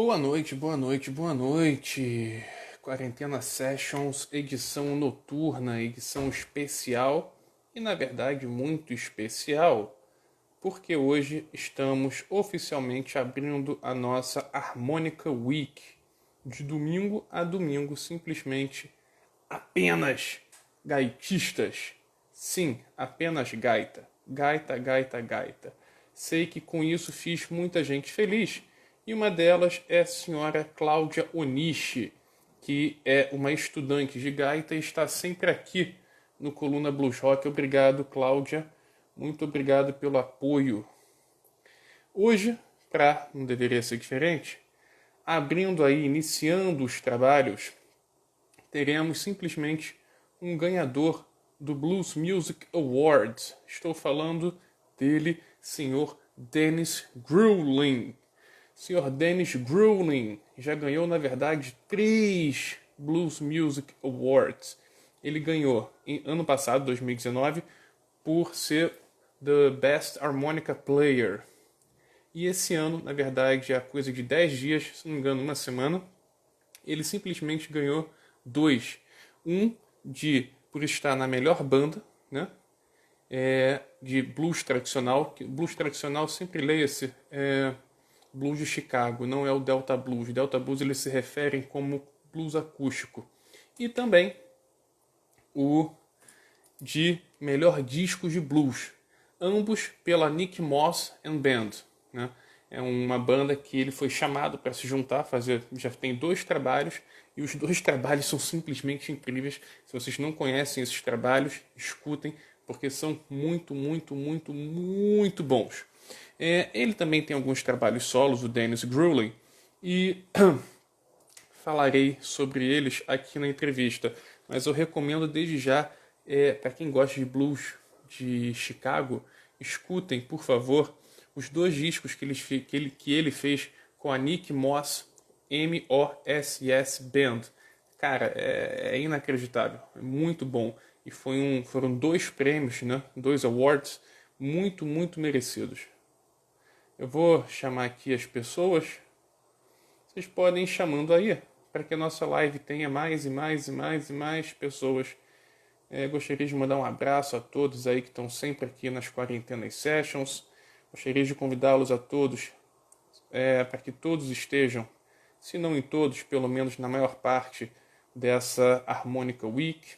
Boa noite, boa noite, boa noite. Quarentena Sessions, edição noturna, edição especial e, na verdade, muito especial, porque hoje estamos oficialmente abrindo a nossa Harmonica Week. De domingo a domingo, simplesmente apenas gaitistas. Sim, apenas gaita. Gaita, gaita, gaita. Sei que com isso fiz muita gente feliz. E uma delas é a senhora Cláudia Onishi, que é uma estudante de gaita e está sempre aqui no Coluna Blues Rock. Obrigado, Cláudia. Muito obrigado pelo apoio. Hoje, não deveria ser diferente, abrindo aí, iniciando os trabalhos, teremos simplesmente um ganhador do Blues Music Awards. Estou falando dele, senhor Dennis Gruenling. Senhor Dennis Gruenling já ganhou, na verdade, 3 Blues Music Awards. Ele ganhou em ano passado, 2019, por ser The Best Harmonica Player. E esse ano, na verdade, há coisa de 10 dias, se não me engano, uma semana, ele simplesmente ganhou 2. Um por estar na melhor banda, né? De blues tradicional. Blues tradicional, sempre leia-se, blues de Chicago, não é o Delta Blues. Delta Blues eles se referem como blues acústico. E também o de melhor disco de blues. Ambos pela Nick Moss and Band, né? É uma banda que ele foi chamado para se juntar, já tem 2 trabalhos, e os 2 trabalhos são simplesmente incríveis. Se vocês não conhecem esses trabalhos, escutem, porque são muito, muito, muito, muito bons. Ele também tem alguns trabalhos solos, o Dennis Gruenling, e falarei sobre eles aqui na entrevista. Mas eu recomendo desde já, para quem gosta de blues de Chicago, escutem, por favor, os 2 discos que ele fez com a Nick Moss, M-O-S-S Band. Cara, é inacreditável, é muito bom. E foram 2 prêmios, né? 2 awards muito, muito merecidos. Eu vou chamar aqui as pessoas. Vocês podem ir chamando aí, para que a nossa live tenha mais e mais e mais e mais pessoas. Gostaria de mandar um abraço a todos aí que estão sempre aqui nas Quarentenas Sessions. Gostaria de convidá-los a todos para que todos estejam, se não em todos, pelo menos na maior parte dessa Harmonica Week.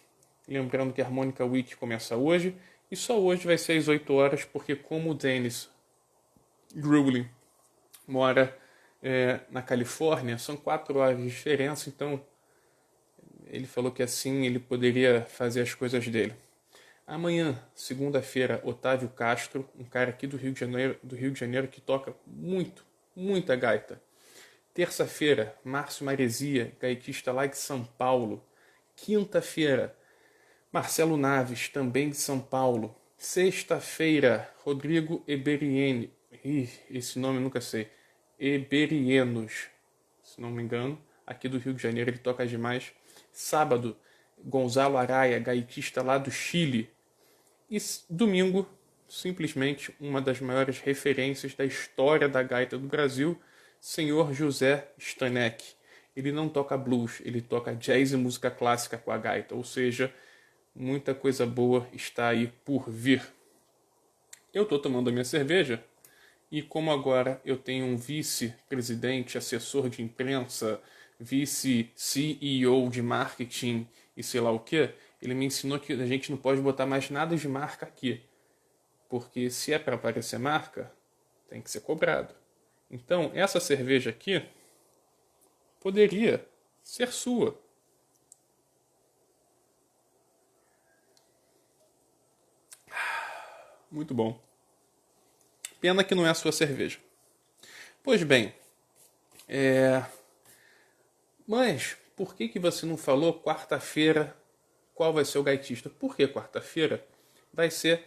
Lembrando que a Harmonica Week começa hoje, e só hoje vai ser às 8 horas, porque como o Dennis Gruenling mora na Califórnia, são 4 horas de diferença, então ele falou que assim ele poderia fazer as coisas dele. Amanhã, segunda-feira, Otávio Castro, um cara aqui do Rio de Janeiro que toca muito, muita gaita. Terça-feira, Márcio Maresia, gaitista lá de São Paulo. Quinta-feira, Marcelo Naves, também de São Paulo. Sexta-feira, Rodrigo Eberiene. Esse nome eu nunca sei. Eberienos, se não me engano. Aqui do Rio de Janeiro, ele toca demais. Sábado, Gonzalo Araya, gaitista lá do Chile. E domingo, simplesmente uma das maiores referências da história da gaita do Brasil, senhor José Stanek. Ele não toca blues, ele toca jazz e música clássica com a gaita, ou seja, muita coisa boa está aí por vir. Eu estou tomando a minha cerveja, e como agora eu tenho um vice-presidente, assessor de imprensa, vice-CEO de marketing e sei lá o que, ele me ensinou que a gente não pode botar mais nada de marca aqui. Porque se é para aparecer marca, tem que ser cobrado. Então, essa cerveja aqui poderia ser sua. Muito bom. Pena que não é a sua cerveja. Pois bem, mas por que você não falou quarta-feira qual vai ser o gaitista? Porque quarta-feira vai ser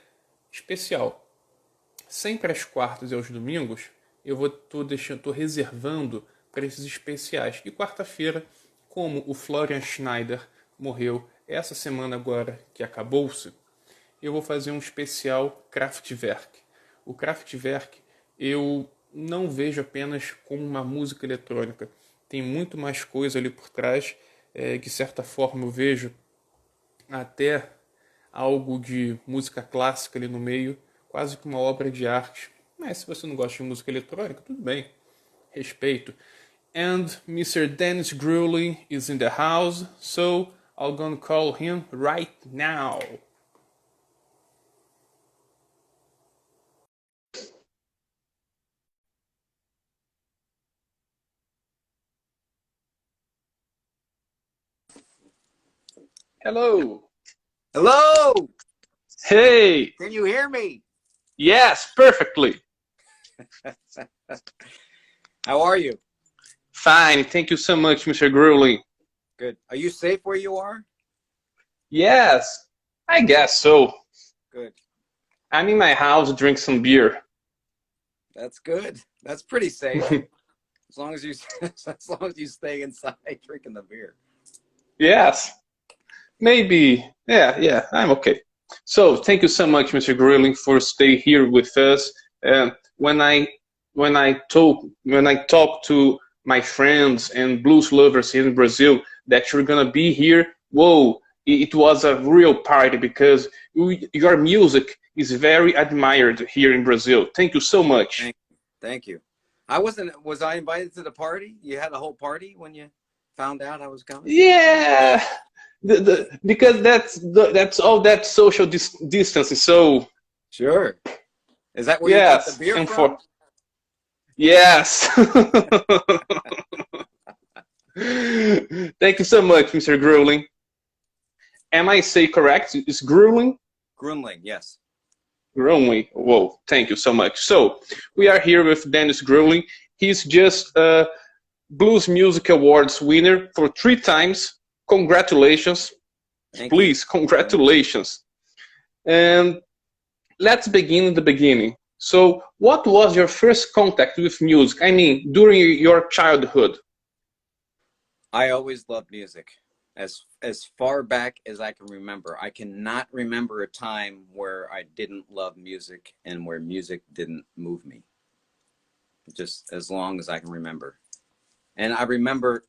especial. Sempre às quartas e aos domingos eu tô reservando para esses especiais. E quarta-feira, como o Florian Schneider morreu essa semana agora que acabou-se, eu vou fazer um especial Kraftwerk. O Kraftwerk eu não vejo apenas como uma música eletrônica. Tem muito mais coisa ali por trás. De certa forma eu vejo até algo de música clássica ali no meio, quase que uma obra de arte. Mas se você não gosta de música eletrônica, tudo bem, respeito. And Mr. Dennis Gruenling is in the house, so I'm gonna call him right now. Hello. Hello! Hey. Can you hear me? Yes, perfectly. How are you? Fine, thank you so much, Mr. Gruenling. Good. Are you safe where you are? Yes, I guess so. Good. I'm in my house to drink some beer. That's good. That's pretty safe. As long as you as long as you stay inside drinking the beer. Yes, maybe. Yeah, I'm okay. So thank you so much, Mr. Grilling, for stay here with us. When I talk to my friends and blues lovers here in Brazil that you're gonna be here, whoa, it was a real party because your music is very admired here in Brazil. Thank you so much. Thank you. Was I invited to the party? You had a whole party when you found out I was coming? Yeah, because that's all that social distancing. So Sure. Is that where you get the yes, beer and from? yes. Thank you so much, Mr. Grueling. Am I say correct? It's Grueling? Gruenling, yes. Grueling. Whoa, thank you so much. So we are here with Dennis Grueling. He's just a Blues Music Awards winner for 3 times. Congratulations. Please, congratulations. And let's begin at the beginning. So what was your first contact with music? I mean, during your childhood? I always loved music. As far back as I can remember. I cannot remember a time where I didn't love music and where music didn't move me. Just as long as I can remember. And I remember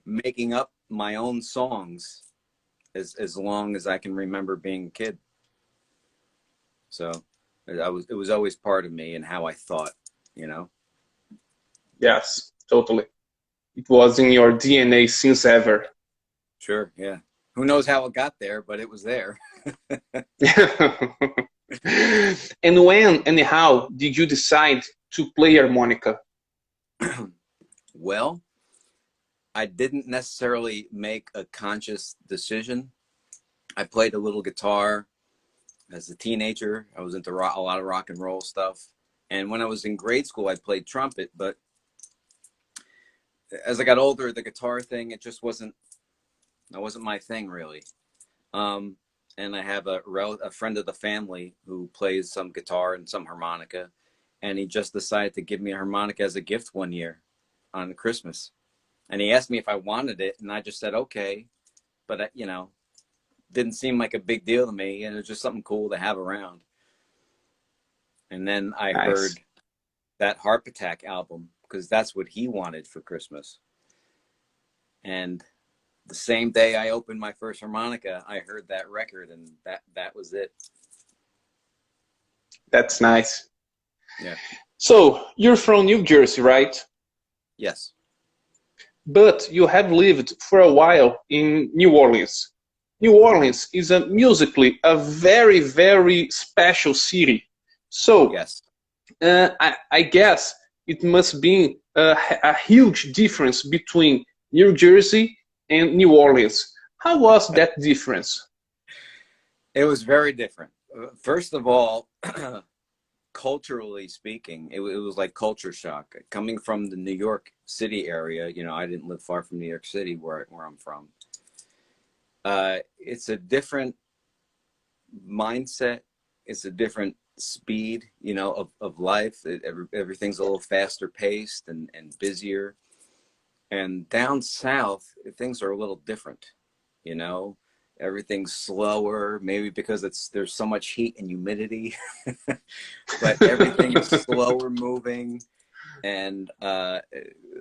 making up my own songs as long as I can remember being a kid. So it was always part of me and how I thought, you know? Yes, totally. It was in your DNA since ever. Sure, yeah. Who knows how it got there, but it was there. And when and how did you decide to play harmonica? Well, I didn't necessarily make a conscious decision. I played a little guitar as a teenager. I was into a lot of rock and roll stuff. And when I was in grade school, I played trumpet. But as I got older, the guitar thing, it just wasn't my thing, really. And I have a friend of the family who plays some guitar and some harmonica. And he just decided to give me a harmonica as a gift one year on Christmas. And he asked me if I wanted it. And I just said, okay. But, didn't seem like a big deal to me. And it was just something cool to have around. And then I heard that Harp Attack album because that's what he wanted for Christmas. And the same day I opened my first harmonica, I heard that record, and that was it. That's nice. Yeah. So you're from New Jersey, right? Yes. But you have lived for a while in New Orleans. New Orleans is musically a very, very special city. So yes. I guess it must be a huge difference between New Jersey and New Orleans. How was that difference? It was very different. First of all, culturally speaking, it was like culture shock. Coming from the New York City area, I didn't live far from New York City where I'm from. It's a different mindset. It's a different speed, of life. Everything's a little faster paced and busier. And down south, things are a little different, everything's slower, maybe because there's so much heat and humidity, but everything is slower moving. and a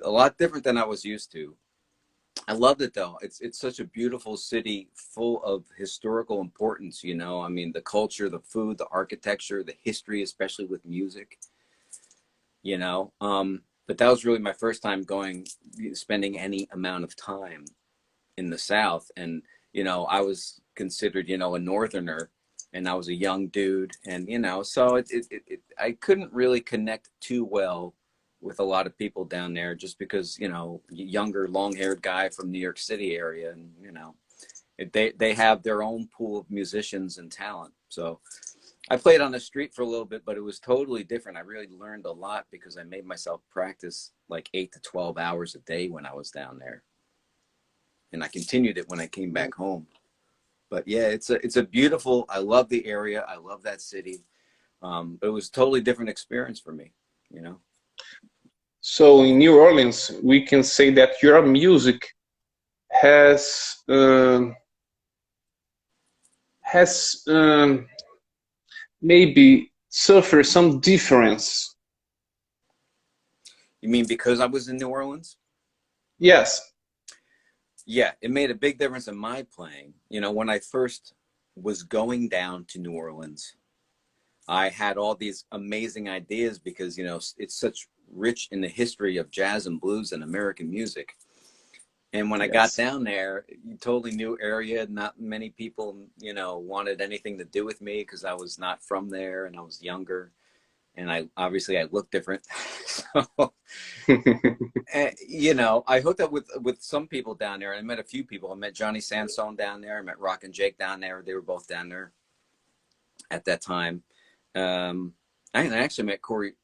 lot different than I was used to. I loved it though. It's such a beautiful city full of historical importance, you know. I mean, the culture, the food, the architecture, the history, especially with music, you know. But that was really my first time going, spending any amount of time in the South. And, you know, I was considered, you know, a Northerner, and I was a young dude. And, you know, so I couldn't really connect too well with a lot of people down there just because, you know, younger, long haired guy from New York City area. And, you know, they have their own pool of musicians and talent. So I played on the street for a little bit, but it was totally different. I really learned a lot because I made myself practice like 8 to 12 hours a day when I was down there. And I continued it when I came back home. But yeah, it's a beautiful, I love the area. I love that city. But it was a totally different experience for me, you know? So in New Orleans, we can say that your music has has maybe suffered some difference. You mean because I was in New Orleans? Yes. Yeah, it made a big difference in my playing. You know, when I first was going down to New Orleans, I had all these amazing ideas because, you know, it's such rich in the history of jazz and blues and American music. And when I got Yes. down there, totally new area. Not many people, you know, wanted anything to do with me because I was not from there and I was younger. And I obviously I looked different. So, you know, I hooked up with some people down there. I met a few people. I met Johnny Sansone down there. I met Rock and Jake down there. They were both down there at that time. I actually met Corey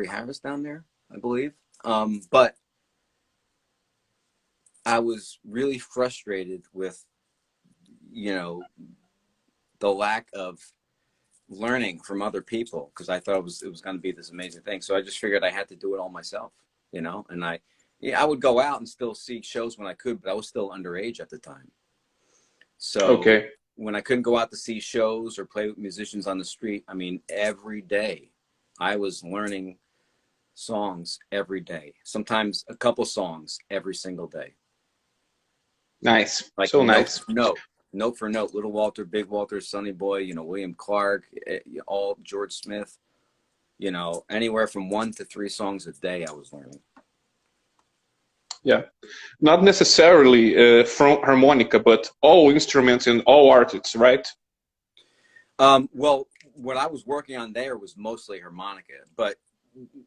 Harris down there, I believe. But I was really frustrated with, you know, the lack of learning from other people because I thought it was going to be this amazing thing. So I just figured I had to do it all myself, you know. And I would go out and still see shows when I could, but I was still underage at the time. So Okay. when I couldn't go out to see shows or play with musicians on the street, I mean, every day I was learning songs every day, sometimes a couple songs every single day. Nice. Like So note nice. for note, note for note, Little Walter, Big Walter, Sonny Boy, you know, William Clark, all George Smith, you know, anywhere from 1 to 3 songs a day I was learning. Yeah. Not necessarily from harmonica, but all instruments and all artists, right? Well, what I was working on there was mostly harmonica, but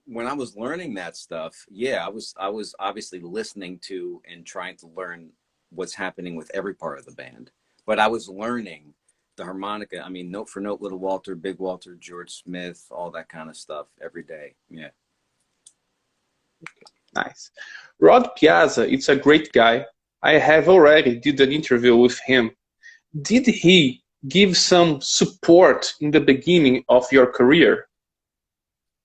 when I was learning that stuff, yeah, I was obviously listening to and trying to learn what's happening with every part of the band. But I was learning the harmonica. I mean, note for note, Little Walter, Big Walter, George Smith, all that kind of stuff every day. Yeah. Nice. Rod Piazza, it's a great guy. I have already did an interview with him. Did he give some support in the beginning of your career?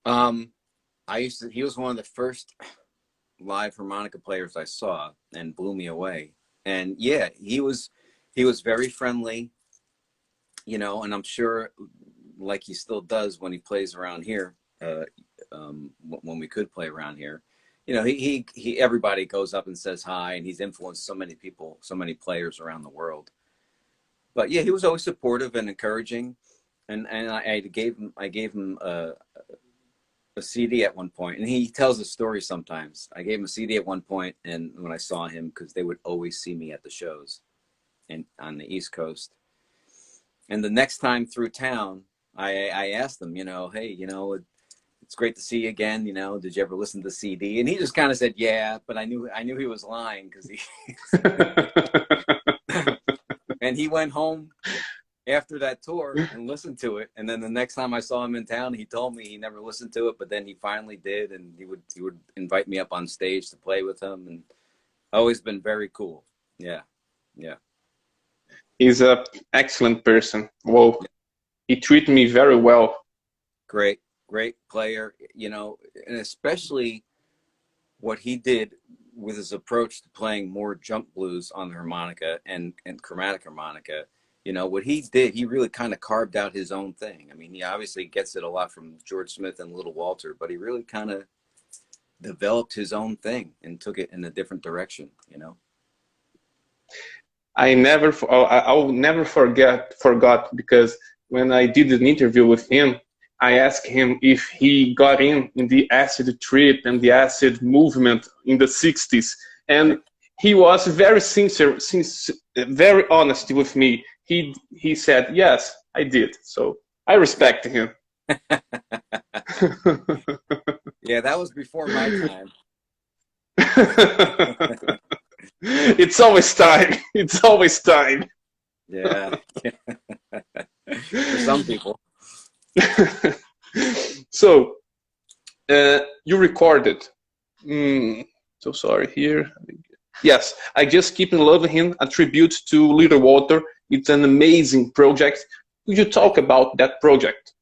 He was one of the first live harmonica players I saw and blew me away. And yeah, he was very friendly, you know, and I'm sure like he still does when he plays around here, when we could play around here, you know, everybody goes up and says hi, and he's influenced so many people, so many players around the world. But yeah, he was always supportive and encouraging. And I gave him a CD at one point, and he tells a story sometimes. I gave him a CD at one point, and when I saw him, because they would always see me at the shows and on the East Coast. And the next time through town, I asked him, you know, hey, you know, it's great to see you again. You know, did you ever listen to the CD? And he just kind of said, yeah, but I knew he was lying because he and he went home after that tour and listened to it. And then the next time I saw him in town, he told me he never listened to it, but then he finally did, and he would invite me up on stage to play with him, and always been very cool. Yeah, yeah. He's an excellent person. Well, he treated me very well. Great player, you know, and especially what he did with his approach to playing more jump blues on the harmonica and chromatic harmonica. You know, what he did, he really kind of carved out his own thing. I mean, he obviously gets it a lot from George Smith and Little Walter, but he really kind of developed his own thing and took it in a different direction, you know? I'll never forgot because when I did an interview with him, I asked him if he got in the acid trip and the acid movement in the 60s. And he was very sincere, very honest with me. He said, yes, I did. So I respect him. Yeah, that was before my time. It's always time. It's always time. Yeah. For some people. So, you recorded. So sorry here. Yes, I Just Keep in Loving Him, a tribute to Little Walter. It's an amazing project. Could you talk about that project?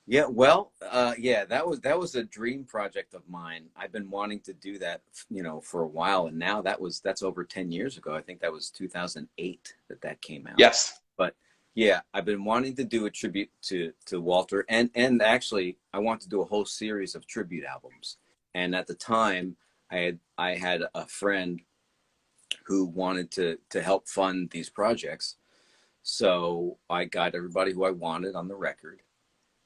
Yeah, well, yeah, that was a dream project of mine. I've been wanting to do that, you know, for a while, and now that's over 10 years ago. I think that was 2008 that came out. Yes. But yeah, I've been wanting to do a tribute to Walter, and actually I want to do a whole series of tribute albums. And at the time, I had a friend who wanted to help fund these projects. So I got everybody who I wanted on the record.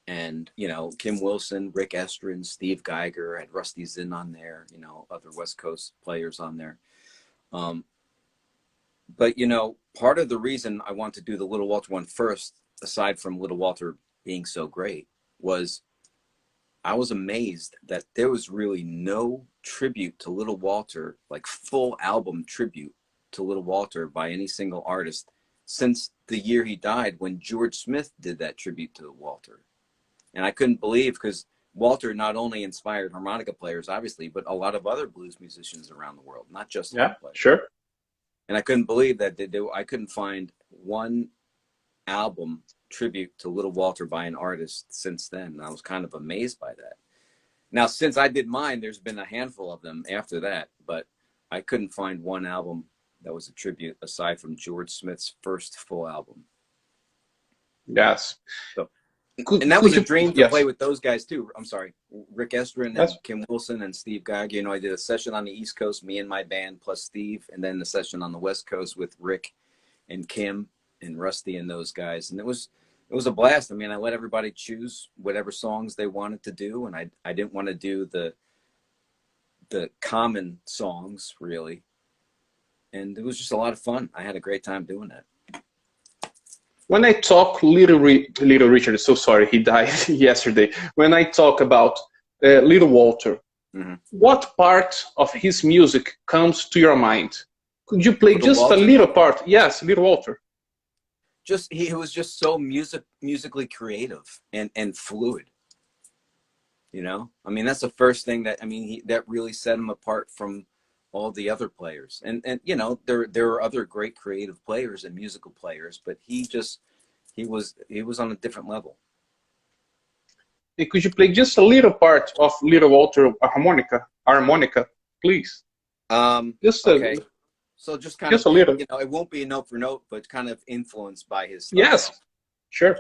And, you know, Kim Wilson, Rick Estrin, Steve Geiger, I had Rusty Zinn on there, you know, other West Coast players on there. But, you know, part of the reason I want to do the Little Walter one first, aside from Little Walter being so great, was I was amazed that there was really no tribute to Little Walter, like full album tribute to Little Walter by any single artist since the year he died, when George Smith did that tribute to Walter. And I couldn't believe, because Walter not only inspired harmonica players, obviously, but a lot of other blues musicians around the world, not just harp players. Sure. And I couldn't believe that I couldn't find one album tribute to Little Walter by an artist since then. And I was kind of amazed by that. Now, since I did mine, there's been a handful of them after that, but I couldn't find one album that was a tribute aside from George Smith's first full album. Yes. So, and that was a dream to play with those guys too. I'm sorry, Rick Estrin and Kim Wilson and Steve Geiger. You know, I did a session on the East Coast, me and my band plus Steve, and then the session on the West Coast with Rick and Kim and Rusty and those guys. And it was a blast. I mean, I let everybody choose whatever songs they wanted to do, and I didn't want to do the common songs really. And it was just a lot of fun. I had a great time doing that. When I talk Little Richard, so sorry, he died yesterday. When I talk about Little Walter, what part of his music comes to your mind? Could you play just a little part? Yes, Little Walter. He was just so musically creative and fluid. You know, I mean, that's the first thing that that really set him apart from all the other players. And you know, there are other great creative players and musical players, but he was on a different level. Hey, could you play just a little part of Little Walter harmonica, please? Okay. So just kind of a little. You know, it won't be note for note, but kind of influenced by his style. Yes, sure.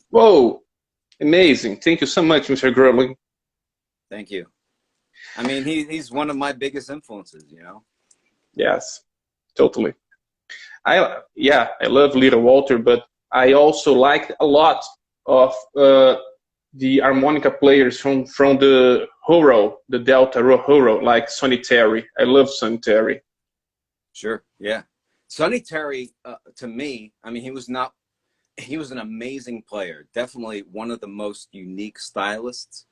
Whoa, amazing. Thank you so much, Mr. Gruenling. Thank you. I mean, he's one of my biggest influences, you know? Yes, totally. I love Little Walter, but I also liked a lot of the harmonica players from the Horo, the Delta Horo, like Sonny Terry. I love Sonny Terry. Sure, yeah. Sonny Terry, to me, I mean, he was an amazing player, definitely one of the most unique stylists.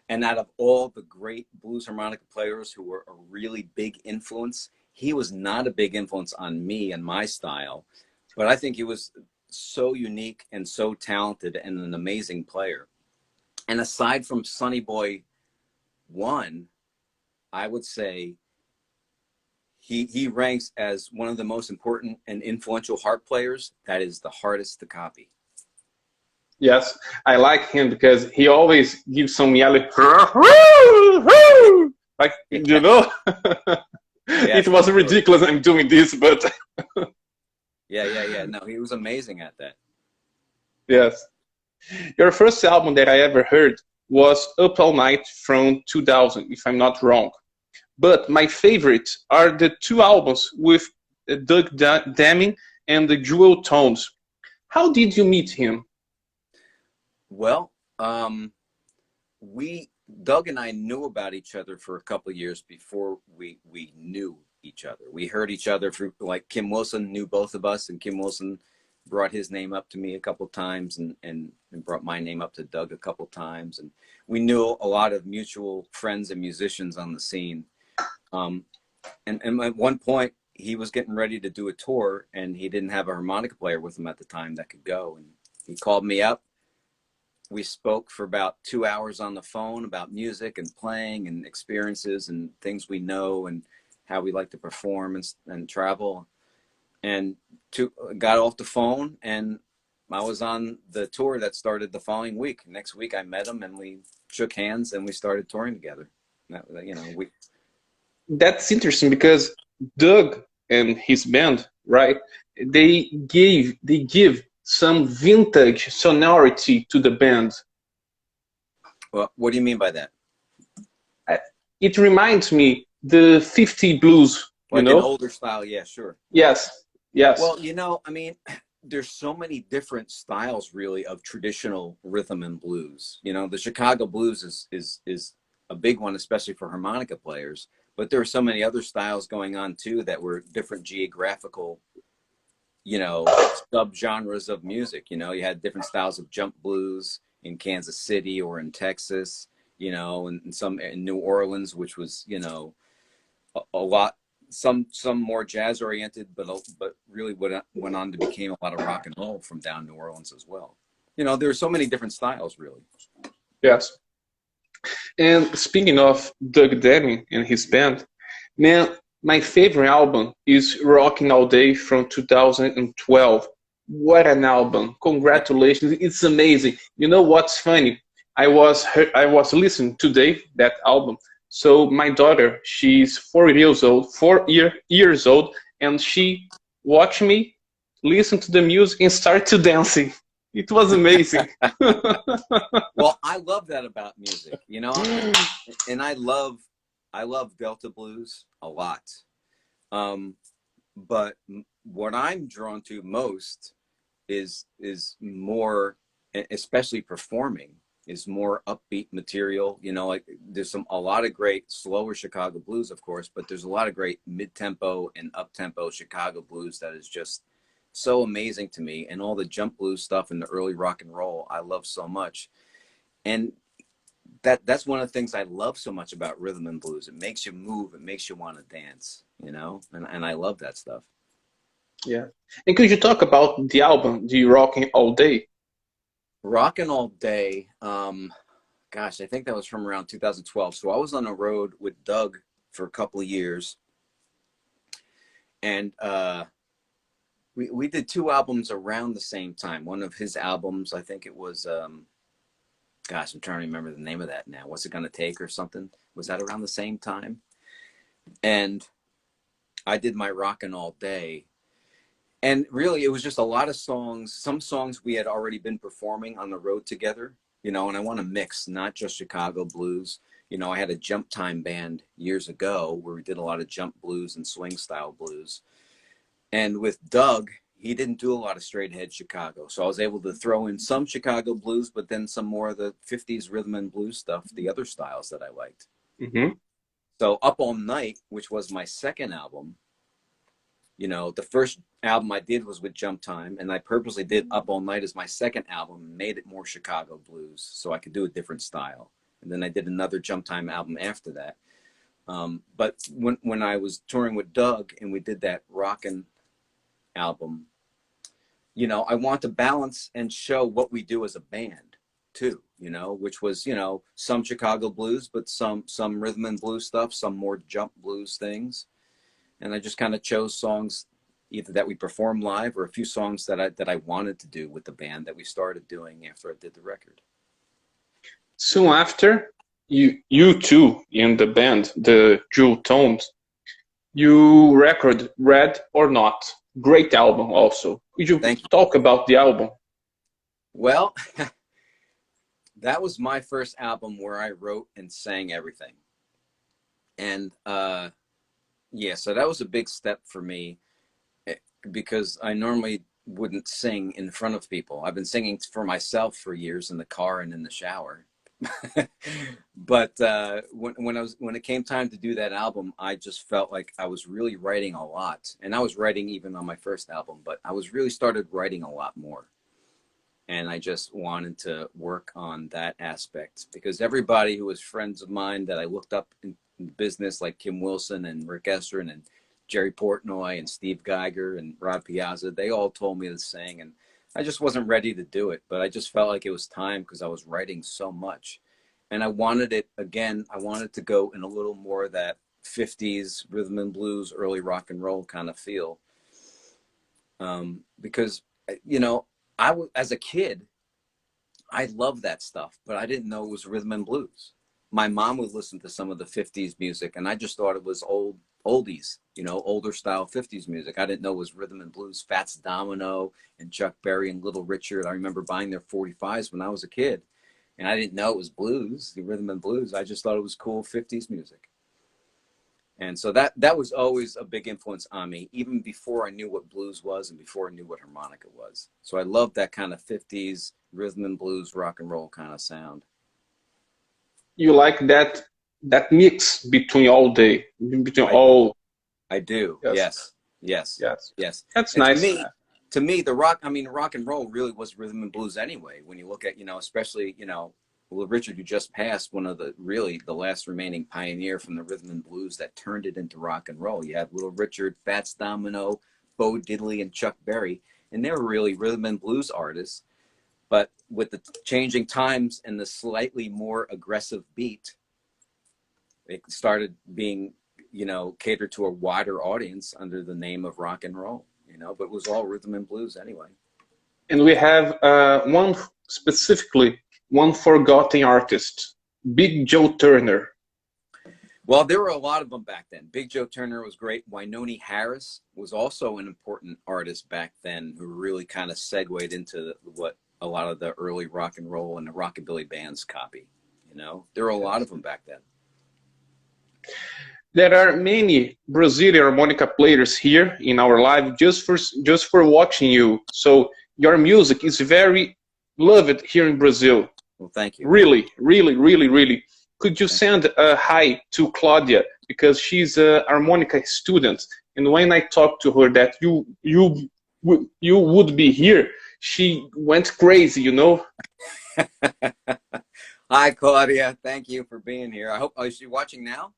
And out of all the great blues harmonica players who were a really big influence, he was not a big influence on me and my style, but I think he was so unique and so talented and an amazing player. And aside from Sonny Boy 1, I would say he ranks as one of the most important and influential harp players that is the hardest to copy. Yes, I like him because he always gives some yelling, like, you know. Yes, It was ridiculous. I'm doing this, but yeah. No, he was amazing at that. yes. Your first album that I ever heard was Up All Night from 2000, if I'm not wrong. But my favorite are the two albums with Doug Deming and the Jewel Tones. How did you meet him? Well, Doug and I knew about each other for a couple of years before we knew each other. We heard each other through, like, Kim Wilson knew both of us, and Kim Wilson brought his name up to me a couple of times, and brought my name up to Doug a couple of times. And we knew a lot of mutual friends and musicians on the scene. And at one point, he was getting ready to do a tour, and he didn't have a harmonica player with him at the time that could go. And he called me up. We spoke for about 2 hours on the phone about music and playing and experiences and things we know and how we like to perform and travel. And got off the phone, and I was on the tour that started the following week. Next week, I met him, and we shook hands, and we started touring together. That's interesting because Doug and his band, right? They give some vintage sonority to the band. Well, what do you mean by that? It reminds me the 50 blues, like you know? An older style, yeah, sure. Yes. Well, I mean, there's so many different styles, really, of traditional rhythm and blues. The Chicago blues is a big one, especially for harmonica players. But there are so many other styles going on too that were different geographical, subgenres of music. You had different styles of jump blues in Kansas City or in Texas, and some in New Orleans, which was, a lot, some more jazz oriented, but really what went on to become a lot of rock and roll from down New Orleans as well. There are so many different styles, really. Yes. And speaking of Doug Deming and his band, man, my favorite album is Rockin' All Day from 2012. What an album. Congratulations. It's amazing. You know what's funny? I was listening today, that album. So my daughter, she's 4 years old, and she watched me listen to the music and start to dancing. It was amazing. Well, I love that about music, and I love Delta blues a lot. But what I'm drawn to most is more, especially performing, is more upbeat material. Like there's a lot of great slower Chicago blues, of course, but there's a lot of great mid-tempo and up-tempo Chicago blues that is just so amazing to me. And all the jump blues stuff and the early rock and roll I love so much. And that's one of the things I love so much about rhythm and blues. It makes you move, it makes you want to dance, and I love that stuff. Yeah. And could you talk about the album, the Rockin' All Day? Rockin' All Day, gosh, I think that was from around 2012. So I was on the road with Doug for a couple of years, and we did 2 albums around the same time. One of his albums, I think it was, gosh, I'm trying to remember the name of that now. What's It Gonna Take or something? Was that around the same time? And I did my Rockin' All Day. And really, it was just a lot of songs. Some songs we had already been performing on the road together, and I want to mix, not just Chicago blues. I had a jump time band years ago where we did a lot of jump blues and swing style blues. And with Doug, he didn't do a lot of straight ahead Chicago. So I was able to throw in some Chicago blues, but then some more of the 50s rhythm and blues stuff, the other styles that I liked. Mm-hmm. So Up All Night, which was my second album, you know, the first album I did was with Jump Time, and I purposely did Up All Night as my second album and made it more Chicago blues so I could do a different style. And then I did another Jump Time album after that. But when I was touring with Doug and we did that Rockin' album, you know, I want to balance and show what we do as a band too, you know, which was, you know, some Chicago blues, but some rhythm and blues stuff, some more jump blues things. And I just kind of chose songs either that we perform live or a few songs that I wanted to do with the band that we started doing after I did the record. Soon after, you two in the band, the Jewel Tones, you record Red or Not. Great album also. Could you talk about the album? Well, that was my first album where I wrote and sang everything. And yeah, so that was a big step for me because I normally wouldn't sing in front of people. I've been singing for myself for years in the car and in the shower. But when it came time to do that album, I just felt like I was really writing a lot. And I was writing even on my first album, but I was really started writing a lot more. And I just wanted to work on that aspect because everybody who was friends of mine that I looked up in business, like Kim Wilson and Rick Estrin and Jerry Portnoy and Steve Geiger and Rod Piazza, they all told me to sing, and I just wasn't ready to do it, but I just felt like it was time because I was writing so much. And I wanted it, again, I wanted to go in a little more of that 50s rhythm and blues, early rock and roll kind of feel. Because, you know, as a kid, I loved that stuff, but I didn't know it was rhythm and blues. My mom would listen to some of the 50s music, and I just thought it was oldies, you know, older style 50s music. I didn't know it was rhythm and blues. Fats Domino and Chuck Berry and Little Richard. I remember buying their 45s when I was a kid, and I didn't know it was blues, the rhythm and blues. I just thought it was cool 50s music. And so that was always a big influence on me, even before I knew what blues was and before I knew what harmonica was. So I loved that kind of 50s rhythm and blues, rock and roll kind of sound. You like that mix between all all. I do. Yes. That's and nice. To me, rock and roll really was rhythm and blues anyway. When you look at, you know, especially, you know, Little Richard, who just passed, one of the last remaining pioneer from the rhythm and blues that turned it into rock and roll. You have Little Richard, Fats Domino, Bo Diddley, and Chuck Berry, and they were really rhythm and blues artists. But with the changing times and the slightly more aggressive beat, it started being, you know, catered to a wider audience under the name of rock and roll, you know, but it was all rhythm and blues anyway. And we have one forgotten artist, Big Joe Turner. Well, there were a lot of them back then. Big Joe Turner was great. Wynonie Harris was also an important artist back then who really kind of segued into what a lot of the early rock and roll and the rockabilly bands copy. You know, there were a lot of them back then. There are many Brazilian harmonica players here in our live just for watching you. So your music is very loved here in Brazil. Well, thank you. Really, really, really, really. Could you send a hi to Claudia, because she's a harmonica student, and when I talked to her that you would be here, she went crazy, you know. Hi, Claudia. Thank you for being here. I hope. Is she watching now?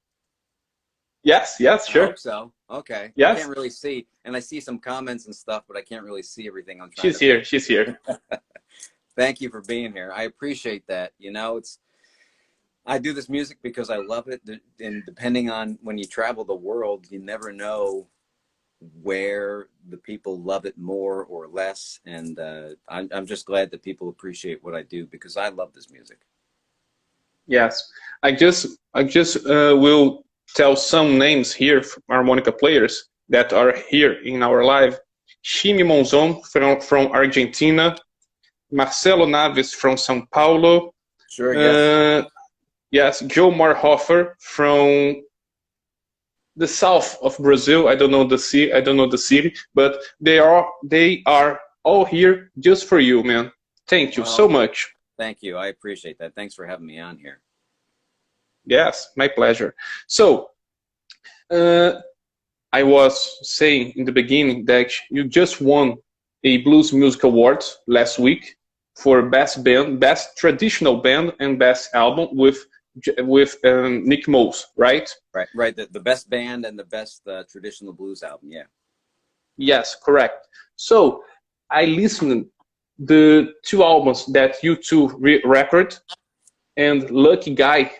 Yes, sure. I hope so. Okay. Yes. I can't really see, and I see some comments and stuff, but I can't really see everything. She's here. Thank you for being here. I appreciate that. You know, I do this music because I love it, and depending on when you travel the world, you never know where the people love it more or less. And I'm just glad that people appreciate what I do because I love this music. Yes, I just will tell some names here from harmonica players that are here in our live. Shimi Monzon from Argentina, Marcelo Naves from São Paulo. Sure, yes. Yes, Joe Marhofer from the south of Brazil. I don't know the city. I don't know the city, but they are all here just for you, man. Thank you so Well, much. thank you. I appreciate that. Thanks for having me on here. Yes, my pleasure. So, uh, I was saying in the beginning that you just won a Blues Music Award last week for best band, best traditional band, and best album with Nick Mose, right? Right, right. The best band and the best traditional blues album. Yeah. Yes, correct. So I listened the two albums that you two record, and Lucky Guy.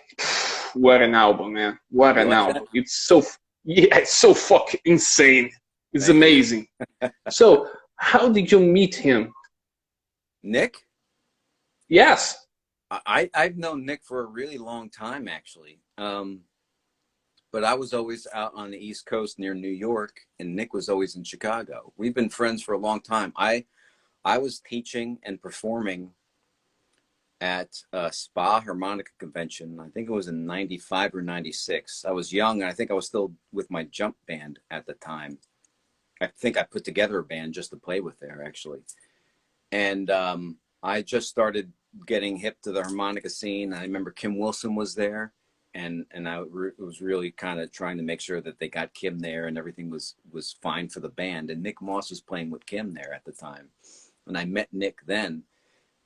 What an album, man! What You an like that? album! It's so yeah, it's so fucking insane. It's Thank you. amazing. So, how did you meet him? Nick? Yes. I've known Nick for a really long time, actually. But I was always out on the East Coast near New York, and Nick was always in Chicago. We've been friends for a long time. I was teaching and performing at a Spa Harmonica Convention. I think it was in 95 or 96. I was young, and I think I was still with my jump band at the time. I think I put together a band just to play with there, actually. And I just started getting hip to the harmonica scene. I remember Kim Wilson was there, and I was really kind of trying to make sure that they got Kim there and everything was fine for the band. And Nick Moss was playing with Kim there at the time, and I met Nick then.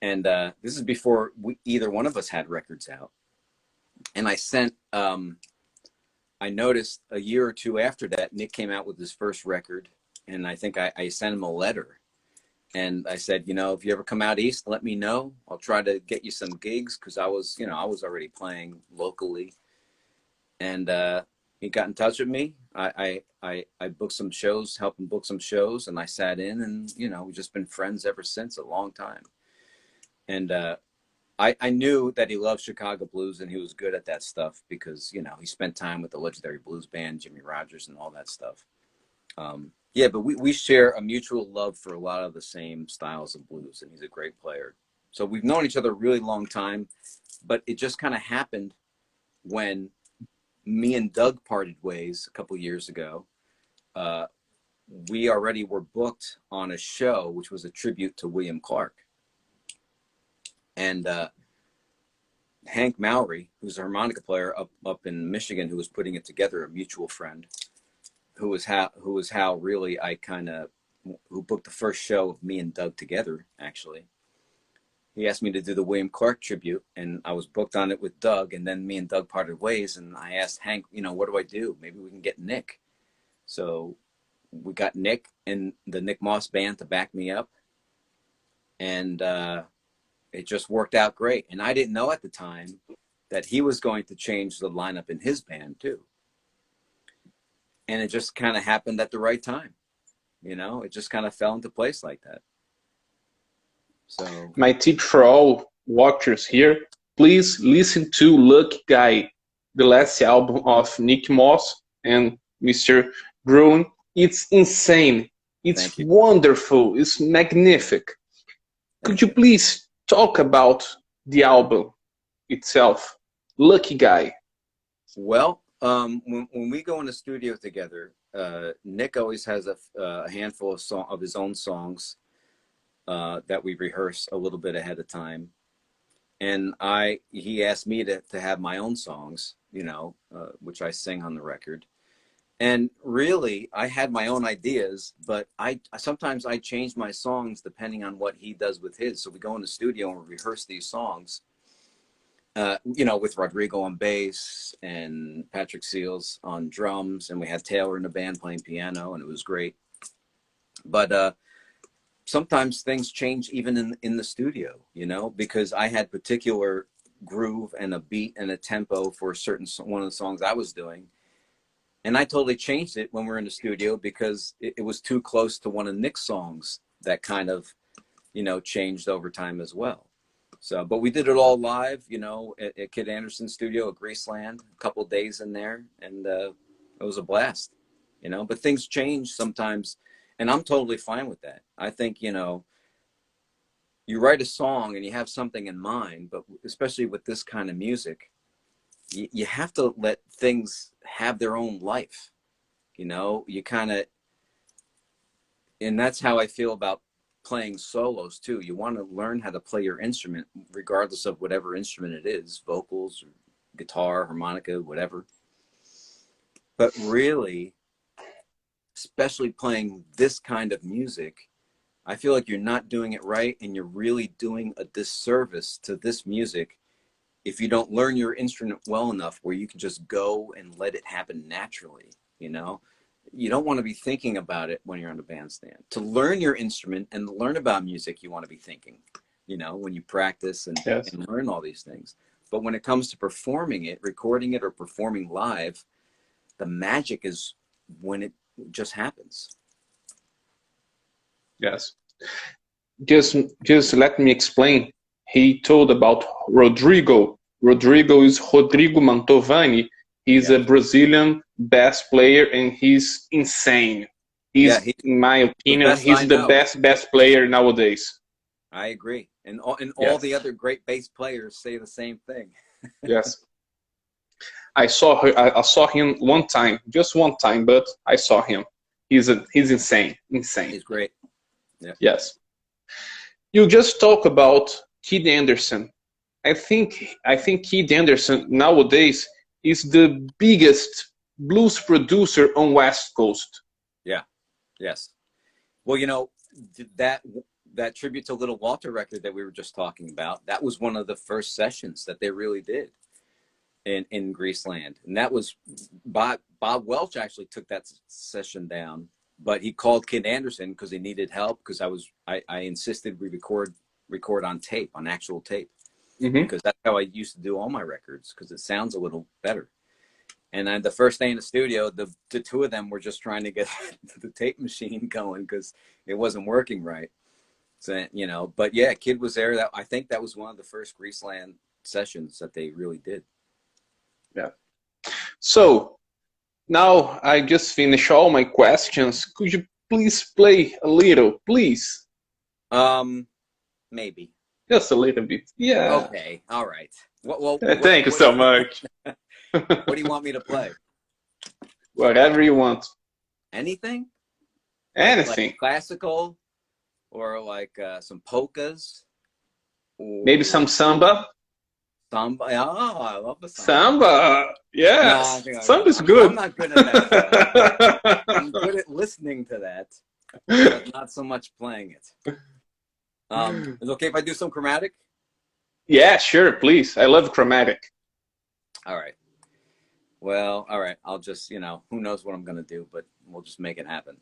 And this is before either one of us had records out. And I noticed a year or two after that, Nick came out with his first record, and I think I sent him a letter. And I said, you know, if you ever come out east, let me know. I'll try to get you some gigs, because I was already playing locally. And he got in touch with me. I booked some shows, helped him book some shows, and I sat in, and we've just been friends ever since, a long time. And I knew that he loved Chicago blues, and he was good at that stuff because he spent time with the legendary blues band, Jimmy Rogers, and all that stuff. Yeah, but we share a mutual love for a lot of the same styles of blues, and he's a great player. So we've known each other a really long time, but it just kind of happened when me and Doug parted ways a couple years ago. We already were booked on a show, which was a tribute to William Clark. And Hank Mowry, who's a harmonica player up in Michigan, who was putting it together, a mutual friend, who was how really who booked the first show of me and Doug together, actually. He asked me to do the William Clark tribute, and I was booked on it with Doug, and then me and Doug parted ways, and I asked Hank, what do I do? Maybe we can get Nick. So we got Nick and the Nick Moss band to back me up, and it just worked out great. And I didn't know at the time that he was going to change the lineup in his band too. And it just kind of happened at the right time. It just kind of fell into place like that. So my tip for all watchers here, please listen to Lucky Guy, the last album of Nick Moss and Mr. Gruenling. It's insane. It's wonderful. It's magnific. Could you please talk about the album itself, Lucky Guy? Well, when we go in the studio together, Nick always has a handful of his own songs that we rehearse a little bit ahead of time, and he asked me to have my own songs, which I sing on the record. And really, I had my own ideas, but sometimes I change my songs depending on what he does with his. So we go in the studio and rehearse these songs, with Rodrigo on bass and Patrick Seals on drums, and we had Taylor in the band playing piano, and it was great. But sometimes things change even in the studio, because I had particular groove and a beat and a tempo for one of the songs I was doing. And I totally changed it when we were in the studio because it was too close to one of Nick's songs that kind of, changed over time as well. So, but we did it all live, at Kid Anderson's studio at Graceland, a couple of days in there, and it was a blast, but things change sometimes, and I'm totally fine with that. I think, you write a song and you have something in mind, but especially with this kind of music, you have to let things have their own life. You know, you kind of, and that's how I feel about playing solos too. You want to learn how to play your instrument, regardless of whatever instrument it is, vocals, or guitar, harmonica, whatever. But really, especially playing this kind of music, I feel like you're not doing it right, and you're really doing a disservice to this music if you don't learn your instrument well enough where you can just go and let it happen naturally. You know, you don't want to be thinking about it when you're on the bandstand. To learn your instrument and learn about music, you want to be thinking, you know, when you practice Yes. and learn all these things. But when it comes to performing it, recording it, or performing live, the magic is when it just happens. Yes. Just let me explain. He told about Rodrigo. Rodrigo is Rodrigo Mantovani. He's a Brazilian bass player, and he's insane. He's, in my opinion, he's the best player nowadays. I agree. And all the other great bass players say the same thing. Yes. I saw him one time, just one time, but I saw him. He's insane. He's great. Yeah. Yes. You just talk about Keith Anderson. I think Keith Anderson nowadays is the biggest blues producer on West Coast. Yeah. Yes. Well, you know, that Tribute to Little Walter record that we were just talking about, that was one of the first sessions that they really did in Greaseland. And that was Bob Welch actually took that session down, but he called Keith Anderson because he needed help, because I insisted we record on tape, on actual tape. Because that's how I used to do all my records, because it sounds a little better. And then the first day in the studio, the two of them were just trying to get the tape machine going because it wasn't working right. So, you know, but yeah, Kid was there. I think that was one of the first Greaseland sessions that they really did. Yeah. So now I just finished all my questions. Could you please play a little, please? Maybe. Just a little bit. Yeah. Okay. All right. Thank you so much. What do you want me to play? Whatever you want. Anything? Anything. Like classical, or like some polkas? Maybe some samba. Samba. Oh, I love the samba. Samba. Yes. No, samba is good. I'm not good at that. I'm good at listening to that, but not so much playing it. Is it okay if I do some chromatic? Yeah, sure, please. I love chromatic. All right. Well, all right. I'll just, you know, who knows what I'm going to do, but we'll just make it happen.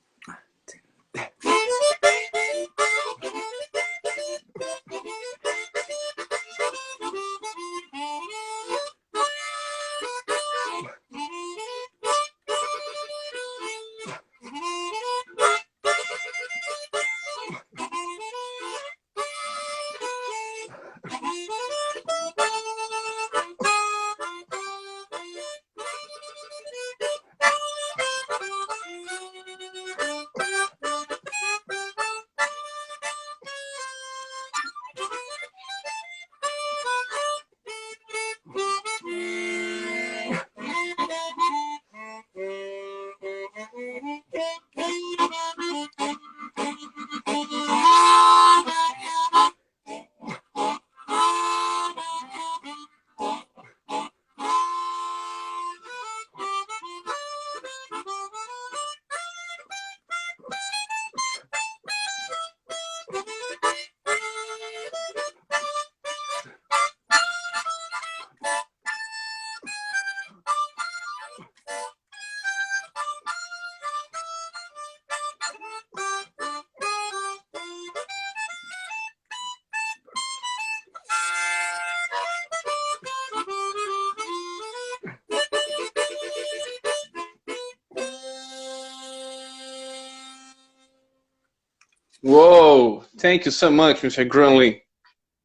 Whoa, thank you so much, Mr. Gruenling.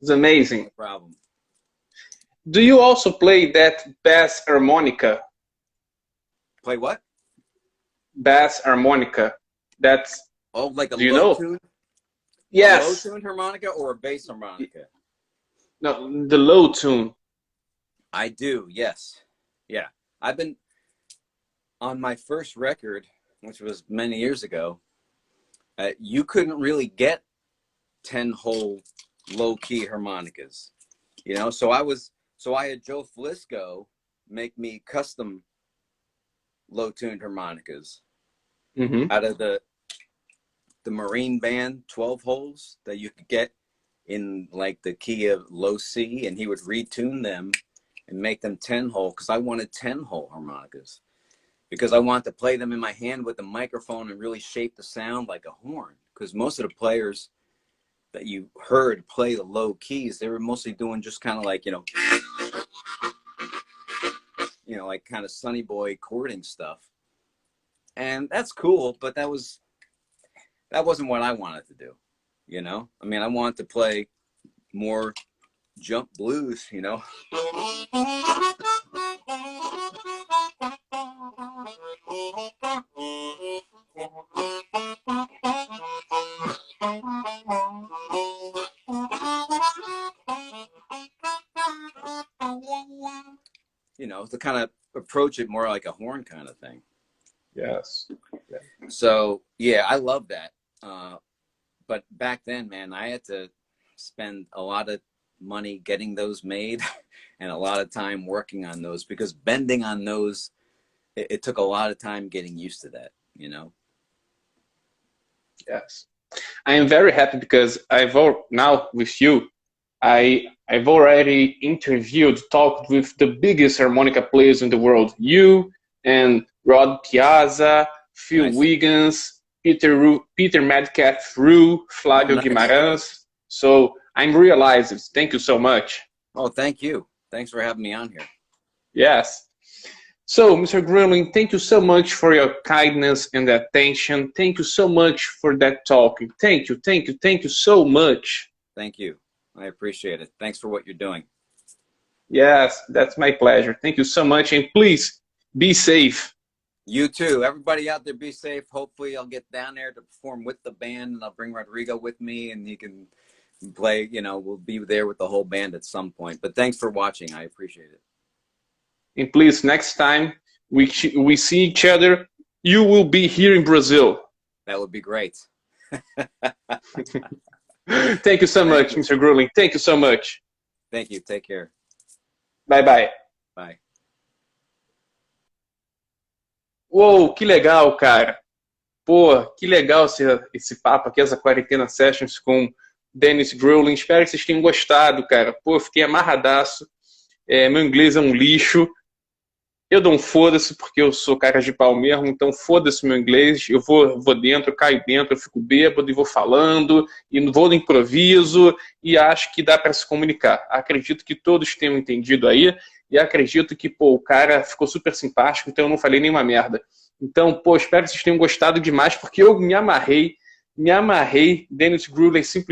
It's amazing. No problem. Do you also play that bass harmonica? Play what? Bass harmonica. That's, like a do you low know? tune? Yes. A low tune harmonica or a bass harmonica? No, the low tune. I do, yes. Yeah. I've been on my first record. which was many years ago, you couldn't really get 10-hole low-key harmonicas, you know. So I had Joe Flisco make me custom low-tuned harmonicas out of the Marine Band 12 holes that you could get in like the key of low C, and he would retune them and make them 10-hole, because I wanted 10-hole harmonicas, because I wanted to play them in my hand with the microphone and really shape the sound like a horn. Because most of the players that you heard play the low keys, they were mostly doing just kind of like, you know, like kind of Sonny Boy chording stuff. And that's cool, but that wasn't what I wanted to do, you know? I mean, I wanted to play more jump blues, you know? You know, to kind of approach it more like a horn kind of thing. Yes. Yeah. So, yeah, I love that. But back then, man, I had to spend a lot of money getting those made and a lot of time working on those, because bending on those, it took a lot of time getting used to that, you know? Yes. I am very happy because now with you, I've already talked with the biggest harmonica players in the world. You and Rod Piazza, Phil Nice. Wiggins, Peter Metcalf Rue, Flavio Nice. Guimarães. So I'm realizing. Thank you so much. Oh, thank you. Thanks for having me on here. Yes. So, Mr. Gruenling, thank you so much for your kindness and attention. Thank you so much for that talking. Thank you so much. Thank you. I appreciate it. Thanks for what you're doing. Yes, that's my pleasure. Thank you so much. And please, be safe. You too. Everybody out there, be safe. Hopefully I'll get down there to perform with the band, and I'll bring Rodrigo with me, and he can play, you know, we'll be there with the whole band at some point. But thanks for watching. I appreciate it. And please, next time we see each other, you will be here in Brazil. That would be great. Thank you so much, Mr. Gruenling. Thank you so much. Thank you. Take care. Bye-bye. Bye. Uou, que legal, cara. Pô, que legal esse papo aqui, essa Quarentena Sessions com Dennis Gruenling. Espero que vocês tenham gostado, cara. Pô, fiquei amarradaço. Meu inglês é um lixo. Eu dou um foda-se porque eu sou cara de pau mesmo, então foda-se meu inglês. Eu vou dentro, caio dentro, eu fico bêbado e vou falando, e vou no improviso, e acho que dá para se comunicar. Acredito que todos tenham entendido aí, e acredito que, pô, o cara ficou super simpático, então eu não falei nenhuma merda. Então, pô, espero que vocês tenham gostado demais, porque eu me amarrei. Dennis Gruenling simplesmente